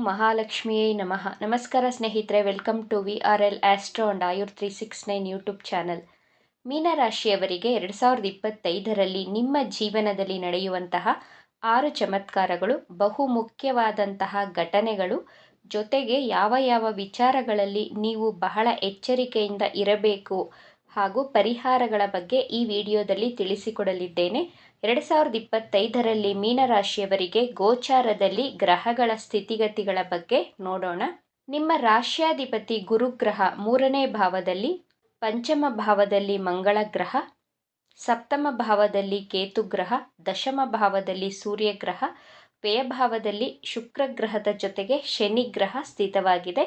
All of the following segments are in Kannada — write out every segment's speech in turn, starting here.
ಮಹಾಲಕ್ಷ್ಮಿಯೇ ನಮಃ. ನಮಸ್ಕಾರ ಸ್ನೇಹಿತರೆ, welcome to VRL Astro and Ayur 369 YouTube channel. ಮೀನರಾಶಿಯವರಿಗೆ 2025ರಲ್ಲಿ ನಿಮ್ಮ ಜೀವನದಲ್ಲಿ ನಡೆಯುವಂತಹ 6 ಚಮತ್ಕಾರಗಳು, ಬಹು ಮುಖ್ಯವಾದಂತಹ ಘಟನೆಗಳು, ಜೊತೆಗೆ ಯಾವ ಯಾವ ವಿಚಾರಗಳಲ್ಲಿ ನೀವು ಬಹಳ ಎಚ್ಚರಿಕೆಯಿಂದ ಇರಬೇಕು ಹಾಗೂ ಪರಿಹಾರಗಳ ಬಗ್ಗೆ ಈ ವಿಡಿಯೋದಲ್ಲಿ ತಿಳಿಸಿಕೊಡಲಿದ್ದೇನೆ. 2025ರಲ್ಲಿ ಮೀನರಾಶಿಯವರಿಗೆ ಗೋಚಾರದಲ್ಲಿ ಗ್ರಹಗಳ ಸ್ಥಿತಿಗತಿಗಳ ಬಗ್ಗೆ ನೋಡೋಣ. ನಿಮ್ಮ ರಾಶ್ಯಾಧಿಪತಿ ಗುರುಗ್ರಹ 3ನೇ ಭಾವದಲ್ಲಿ, ಪಂಚಮ ಭಾವದಲ್ಲಿ ಮಂಗಳ ಗ್ರಹ, ಸಪ್ತಮ ಭಾವದಲ್ಲಿ ಕೇತು ಗ್ರಹ, ದಶಮ ಭಾವದಲ್ಲಿ ಸೂರ್ಯಗ್ರಹ, ವ್ಯಯಭಾವದಲ್ಲಿ ಶುಕ್ರ ಗ್ರಹದ ಜೊತೆಗೆ ಶನಿ ಗ್ರಹ ಸ್ಥಿತವಾಗಿದೆ.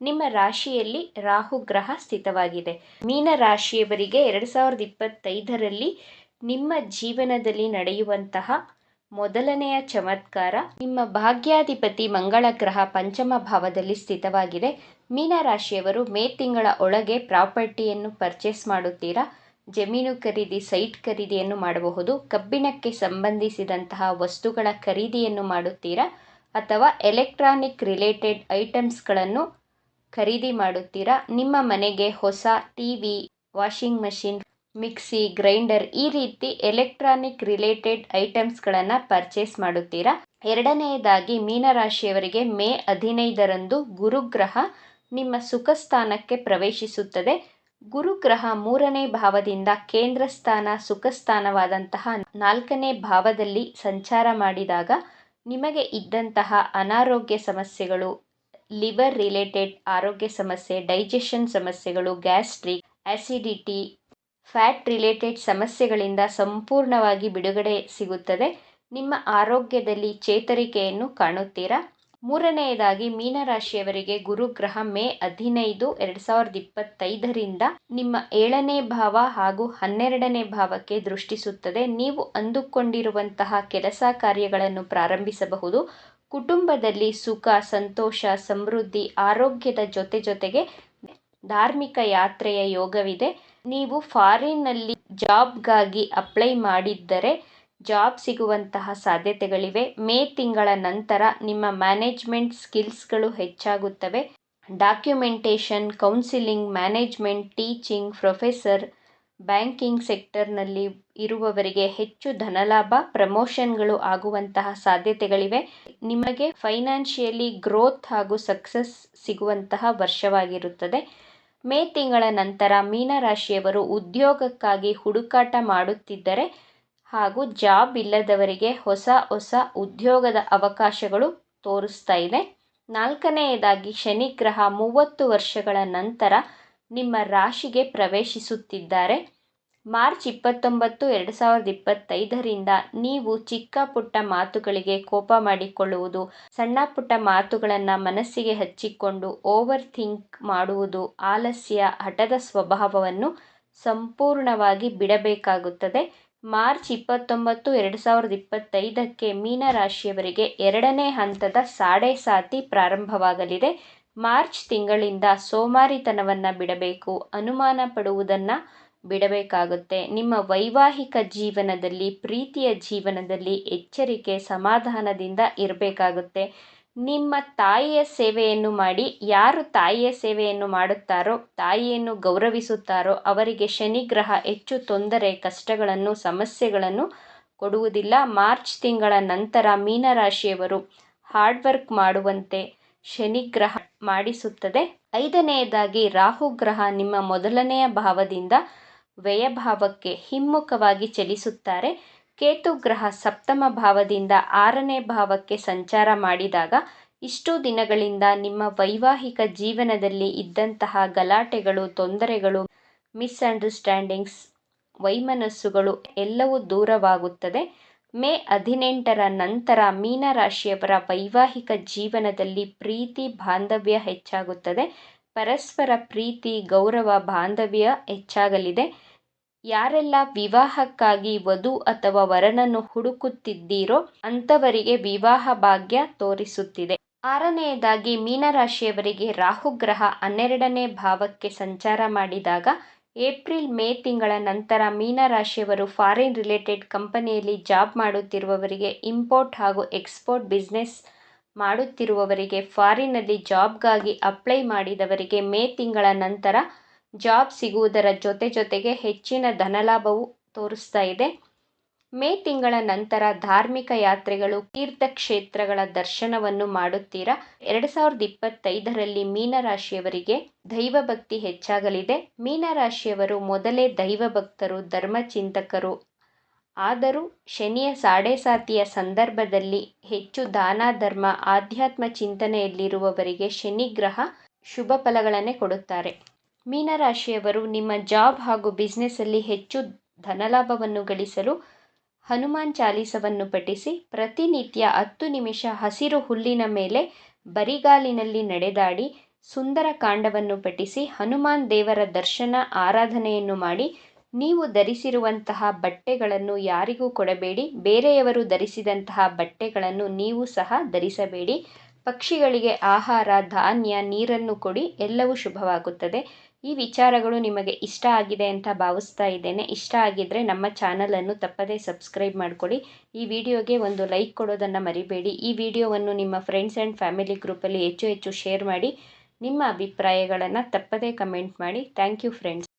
ನಿಮ್ಮ ರಾಶಿಯಲ್ಲಿ ರಾಹು ಗ್ರಹ ಸ್ಥಿತವಾಗಿದೆ. ಮೀನರಾಶಿಯವರಿಗೆ 2025ರಲ್ಲಿ ನಿಮ್ಮ ಜೀವನದಲ್ಲಿ ನಡೆಯುವಂತಹ ಮೊದಲನೆಯ ಚಮತ್ಕಾರ, ನಿಮ್ಮ ಭಾಗ್ಯಾಧಿಪತಿ ಮಂಗಳ ಗ್ರಹ ಪಂಚಮ ಭಾವದಲ್ಲಿ ಸ್ಥಿತವಾಗಿದೆ. ಮೀನರಾಶಿಯವರು ಮೇ ತಿಂಗಳ ಒಳಗೆ ಪ್ರಾಪರ್ಟಿಯನ್ನು ಪರ್ಚೇಸ್ ಮಾಡುತ್ತೀರಾ, ಜಮೀನು ಖರೀದಿ, ಸೈಟ್ ಖರೀದಿಯನ್ನು ಮಾಡಬಹುದು. ಕಬ್ಬಿಣಕ್ಕೆ ಸಂಬಂಧಿಸಿದಂತಹ ವಸ್ತುಗಳ ಖರೀದಿಯನ್ನು ಮಾಡುತ್ತೀರಾ ಅಥವಾ ಎಲೆಕ್ಟ್ರಾನಿಕ್ ರಿಲೇಟೆಡ್ ಐಟಮ್ಸ್ಗಳನ್ನು ಖರೀದಿ ಮಾಡುತ್ತೀರಾ. ನಿಮ್ಮ ಮನೆಗೆ ಹೊಸ TV, washing machine, mixie, grinder ಈ ರೀತಿ ಎಲೆಕ್ಟ್ರಾನಿಕ್ ರಿಲೇಟೆಡ್ ಐಟಮ್ಸ್ಗಳನ್ನು ಪರ್ಚೇಸ್ ಮಾಡುತ್ತೀರಾ. ಎರಡನೆಯದಾಗಿ ಮೀನರಾಶಿಯವರಿಗೆ ಮೇ 15ರಂದು ಗುರುಗ್ರಹ ನಿಮ್ಮ ಸುಖ ಸ್ಥಾನಕ್ಕೆ ಪ್ರವೇಶಿಸುತ್ತದೆ. ಗುರುಗ್ರಹ 3ನೇ ಭಾವದಿಂದ ಕೇಂದ್ರ ಸ್ಥಾನ ಸುಖ ಸ್ಥಾನವಾದಂತಹ 4ನೇ ಭಾವದಲ್ಲಿ ಸಂಚಾರ ಮಾಡಿದಾಗ ನಿಮಗೆ ಇದ್ದಂತಹ ಅನಾರೋಗ್ಯ ಸಮಸ್ಯೆಗಳು, ಲಿವರ್ ರಿಲೇಟೆಡ್ ಆರೋಗ್ಯ ಸಮಸ್ಯೆ, ಡೈಜೆಷನ್ ಸಮಸ್ಯೆಗಳು, ಗ್ಯಾಸ್ಟ್ರಿಕ್, ಆಸಿಡಿಟಿ, ಫ್ಯಾಟ್ ರಿಲೇಟೆಡ್ ಸಮಸ್ಯೆಗಳಿಂದ ಸಂಪೂರ್ಣವಾಗಿ ಬಿಡುಗಡೆ ಸಿಗುತ್ತದೆ. ನಿಮ್ಮ ಆರೋಗ್ಯದಲ್ಲಿ ಚೇತರಿಕೆಯನ್ನು ಕಾಣುತ್ತೀರಾ. ಮೂರನೆಯದಾಗಿ ಮೀನರಾಶಿಯವರಿಗೆ ಗುರುಗ್ರಹ ಮೇ 15, 2025ರಿಂದ ನಿಮ್ಮ 7ನೇ ಭಾವ ಹಾಗೂ 12ನೇ ಭಾವಕ್ಕೆ ದೃಷ್ಟಿಸುತ್ತದೆ. ನೀವು ಅಂದುಕೊಂಡಿರುವಂತಹ ಕೆಲಸ ಕಾರ್ಯಗಳನ್ನು ಪ್ರಾರಂಭಿಸಬಹುದು. ಕುಟುಂಬದಲ್ಲಿ ಸುಖ, ಸಂತೋಷ, ಸಮೃದ್ಧಿ, ಆರೋಗ್ಯದ ಜೊತೆಗೆ ಧಾರ್ಮಿಕ ಯಾತ್ರೆಯ ಯೋಗವಿದೆ. ನೀವು ಫಾರಿನ್ನಲ್ಲಿ ಜಾಬ್ಗಾಗಿ ಅಪ್ಲೈ ಮಾಡಿದ್ದರೆ ಜಾಬ್ ಸಿಗುವಂತಹ ಸಾಧ್ಯತೆಗಳಿವೆ. ಮೇ ತಿಂಗಳ ನಂತರ ನಿಮ್ಮ ಮ್ಯಾನೇಜ್ಮೆಂಟ್ ಸ್ಕಿಲ್ಸ್ಗಳು ಹೆಚ್ಚಾಗುತ್ತವೆ. Documentation, counselling, management, teaching, professor, banking ಸೆಕ್ಟರ್ನಲ್ಲಿ ಇರುವವರಿಗೆ ಹೆಚ್ಚು ಧನಲಾಭ, ಪ್ರಮೋಷನ್ಗಳು ಆಗುವಂತಹ ಸಾಧ್ಯತೆಗಳಿವೆ. ನಿಮಗೆ ಫೈನಾನ್ಷಿಯಲಿ ಗ್ರೋತ್ ಹಾಗೂ ಸಕ್ಸಸ್ ಸಿಗುವಂತಹ ವರ್ಷವಾಗಿರುತ್ತದೆ. ಮೇ ತಿಂಗಳ ನಂತರ ಮೀನರಾಶಿಯವರು ಉದ್ಯೋಗಕ್ಕಾಗಿ ಹುಡುಕಾಟ ಮಾಡುತ್ತಿದ್ದರೆ ಹಾಗೂ ಜಾಬ್ ಇಲ್ಲದವರಿಗೆ ಹೊಸ ಉದ್ಯೋಗದ ಅವಕಾಶಗಳು ತೋರಿಸ್ತಾ ಇದೆ. ನಾಲ್ಕನೆಯದಾಗಿ ಶನಿಗ್ರಹ 30 ವರ್ಷಗಳ ನಂತರ ನಿಮ್ಮ ರಾಶಿಗೆ ಪ್ರವೇಶಿಸುತ್ತಿದ್ದಾರೆ. ಮಾರ್ಚ್ 29, 2025ರಿಂದ ನೀವು ಚಿಕ್ಕ ಪುಟ್ಟ ಮಾತುಗಳಿಗೆ ಕೋಪ ಮಾಡಿಕೊಳ್ಳುವುದು, ಸಣ್ಣ ಪುಟ್ಟ ಮಾತುಗಳನ್ನು ಮನಸ್ಸಿಗೆ ಹಚ್ಚಿಕೊಂಡು ಓವರ್ ಥಿಂಕ್ ಮಾಡುವುದು, ಆಲಸ್ಯ, ಹಠದ ಸ್ವಭಾವವನ್ನು ಸಂಪೂರ್ಣವಾಗಿ ಬಿಡಬೇಕಾಗುತ್ತದೆ. ಮಾರ್ಚ್ 29, 2025ಕ್ಕೆ ಮೀನರಾಶಿಯವರಿಗೆ 2ನೇ ಹಂತದ ಸಾಡೆ ಸಾತಿ ಪ್ರಾರಂಭವಾಗಲಿದೆ. ಮಾರ್ಚ್ ತಿಂಗಳಿಂದ ಸೋಮಾರಿತನವನ್ನು ಬಿಡಬೇಕು, ಅನುಮಾನ ಪಡುವುದನ್ನು ಬಿಡಬೇಕಾಗುತ್ತೆ. ನಿಮ್ಮ ವೈವಾಹಿಕ ಜೀವನದಲ್ಲಿ, ಪ್ರೀತಿಯ ಜೀವನದಲ್ಲಿ ಎಚ್ಚರಿಕೆ, ಸಮಾಧಾನದಿಂದ ಇರಬೇಕಾಗುತ್ತೆ. ನಿಮ್ಮ ತಾಯಿಯ ಸೇವೆಯನ್ನು ಮಾಡಿ. ಯಾರು ತಾಯಿಯ ಸೇವೆಯನ್ನು ಮಾಡುತ್ತಾರೋ, ತಾಯಿಯನ್ನು ಗೌರವಿಸುತ್ತಾರೋ ಅವರಿಗೆ ಶನಿಗ್ರಹ ಹೆಚ್ಚು ತೊಂದರೆ, ಕಷ್ಟಗಳನ್ನು, ಸಮಸ್ಯೆಗಳನ್ನು ಕೊಡುವುದಿಲ್ಲ. ಮಾರ್ಚ್ ತಿಂಗಳ ನಂತರ ಮೀನರಾಶಿಯವರು ಹಾರ್ಡ್ ವರ್ಕ್ ಮಾಡುವಂತೆ ಶನಿಗ್ರಹ ಮಾಡಿಸುತ್ತದೆ. 5ನೇದಾಗಿ ರಾಹುಗ್ರಹ ನಿಮ್ಮ ಮೊದಲನೆಯ ಭಾವದಿಂದ ವ್ಯಯಭಾವಕ್ಕೆ ಹಿಮ್ಮುಖವಾಗಿ ಚಲಿಸುತ್ತಾರೆ. ಕೇತು ಗ್ರಹ ಸಪ್ತಮ ಭಾವದಿಂದ 6ನೇ ಭಾವಕ್ಕೆ ಸಂಚಾರ ಮಾಡಿದಾಗ ಇಷ್ಟು ದಿನಗಳಿಂದ ನಿಮ್ಮ ವೈವಾಹಿಕ ಜೀವನದಲ್ಲಿ ಇದ್ದಂತಹ ಗಲಾಟೆಗಳು, ತೊಂದರೆಗಳು, ಮಿಸ್ಅಂಡರ್ಸ್ಟ್ಯಾಂಡಿಂಗ್ಸ್, ವೈಮನಸ್ಸುಗಳು ಎಲ್ಲವೂ ದೂರವಾಗುತ್ತದೆ. ಮೇ 18ರ ನಂತರ ಮೀನರಾಶಿಯವರ ವೈವಾಹಿಕ ಜೀವನದಲ್ಲಿ ಪ್ರೀತಿ, ಬಾಂಧವ್ಯ ಹೆಚ್ಚಾಗುತ್ತದೆ. ಪರಸ್ಪರ ಪ್ರೀತಿ, ಗೌರವ, ಬಾಂಧವ್ಯ ಹೆಚ್ಚಾಗಲಿದೆ. ಯಾರೆಲ್ಲ ವಿವಾಹಕ್ಕಾಗಿ ವಧು ಅಥವಾ ವರನನ್ನು ಹುಡುಕುತ್ತಿದ್ದೀರೋ ಅಂಥವರಿಗೆ ವಿವಾಹ ಭಾಗ್ಯ ತೋರಿಸುತ್ತಿದೆ. 6ನೇದಾಗಿ ಮೀನರಾಶಿಯವರಿಗೆ ರಾಹುಗ್ರಹ 12ನೇ ಭಾವಕ್ಕೆ ಸಂಚಾರ ಮಾಡಿದಾಗ ಏಪ್ರಿಲ್ ಮೇ ತಿಂಗಳ ನಂತರ ಮೀನರಾಶಿಯವರು ಫಾರಿನ್ ರಿಲೇಟೆಡ್ ಕಂಪನಿಯಲ್ಲಿ ಜಾಬ್ ಮಾಡುತ್ತಿರುವವರಿಗೆ ಇಂಪೋರ್ಟ್ ಹಾಗೂ ಎಕ್ಸ್ಪೋರ್ಟ್ ಬಿಸ್ನೆಸ್ ಮಾಡುತ್ತಿರುವವರಿಗೆ, ಫಾರಿನ್ನಲ್ಲಿ ಜಾಬ್ಗಾಗಿ ಅಪ್ಲೈ ಮಾಡಿದವರಿಗೆ ಮೇ ತಿಂಗಳ ನಂತರ ಜಾಬ್ ಸಿಗುವುದರ ಜೊತೆಗೆ ಹೆಚ್ಚಿನ ಧನಲಾಭವು ತೋರಿಸ್ತಾ ಇದೆ. ಮೇ ತಿಂಗಳ ನಂತರ ಧಾರ್ಮಿಕ ಯಾತ್ರೆಗಳು, ತೀರ್ಥಕ್ಷೇತ್ರಗಳ ದರ್ಶನವನ್ನು ಮಾಡುತ್ತೀರಾ. 2025ರಲ್ಲಿ ಮೀನರಾಶಿಯವರಿಗೆ ದೈವಭಕ್ತಿ ಹೆಚ್ಚಾಗಲಿದೆ. ಮೀನರಾಶಿಯವರು ಮೊದಲೇ ದೈವಭಕ್ತರು, ಧರ್ಮಚಿಂತಕರು. ಆದರೂ ಶನಿಯ ಸಾಡೆಸಾತಿಯ ಸಂದರ್ಭದಲ್ಲಿ ಹೆಚ್ಚು ದಾನ ಧರ್ಮ, ಆಧ್ಯಾತ್ಮ ಚಿಂತನೆಯಲ್ಲಿರುವವರಿಗೆ ಶನಿಗ್ರಹ ಶುಭ ಫಲಗಳನ್ನೇ ಕೊಡುತ್ತಾರೆ. ಮೀನರಾಶಿಯವರು ನಿಮ್ಮ ಜಾಬ್ ಹಾಗೂ ಬಿಸ್ನೆಸ್ಸಲ್ಲಿ ಹೆಚ್ಚು ಧನಲಾಭವನ್ನು ಗಳಿಸಲು ಹನುಮಾನ್ ಚಾಲೀಸವನ್ನು ಪಠಿಸಿ. ಪ್ರತಿನಿತ್ಯ 10 ನಿಮಿಷ ಹಸಿರು ಹುಲ್ಲಿನ ಮೇಲೆ ಬರಿಗಾಲಿನಲ್ಲಿ ನಡೆದಾಡಿ ಸುಂದರ ಕಾಂಡವನ್ನು ಪಠಿಸಿ ಹನುಮಾನ್ ದೇವರ ದರ್ಶನ, ಆರಾಧನೆಯನ್ನು ಮಾಡಿ. ನೀವು ಧರಿಸಿರುವಂತಹ ಬಟ್ಟೆಗಳನ್ನು ಯಾರಿಗೂ ಕೊಡಬೇಡಿ. ಬೇರೆಯವರು ಧರಿಸಿದಂತಹ ಬಟ್ಟೆಗಳನ್ನು ನೀವು ಸಹ ಧರಿಸಬೇಡಿ. ಪಕ್ಷಿಗಳಿಗೆ ಆಹಾರ, ಧಾನ್ಯ, ನೀರನ್ನು ಕೊಡಿ. ಎಲ್ಲವೂ ಶುಭವಾಗುತ್ತದೆ. ಈ ವಿಚಾರಗಳು ನಿಮಗೆ ಇಷ್ಟ ಆಗಿದೆ ಅಂತ ಭಾವಿಸ್ತಾ ಇದ್ದೇನೆ. ಇಷ್ಟ ಆಗಿದ್ದರೆ ನಮ್ಮ ಚಾನಲನ್ನು ತಪ್ಪದೇ ಸಬ್ಸ್ಕ್ರೈಬ್ ಮಾಡಿಕೊಳ್ಳಿ. ಈ ವಿಡಿಯೋಗೆ ಒಂದು ಲೈಕ್ ಕೊಡೋದನ್ನು ಮರಿಬೇಡಿ. ಈ ವಿಡಿಯೋವನ್ನು ನಿಮ್ಮ ಫ್ರೆಂಡ್ಸ್ ಆ್ಯಂಡ್ ಫ್ಯಾಮಿಲಿ ಗ್ರೂಪಲ್ಲಿ ಹೆಚ್ಚು ಶೇರ್ ಮಾಡಿ. ನಿಮ್ಮ ಅಭಿಪ್ರಾಯಗಳನ್ನು ತಪ್ಪದೇ ಕಮೆಂಟ್ ಮಾಡಿ. Thank you friends.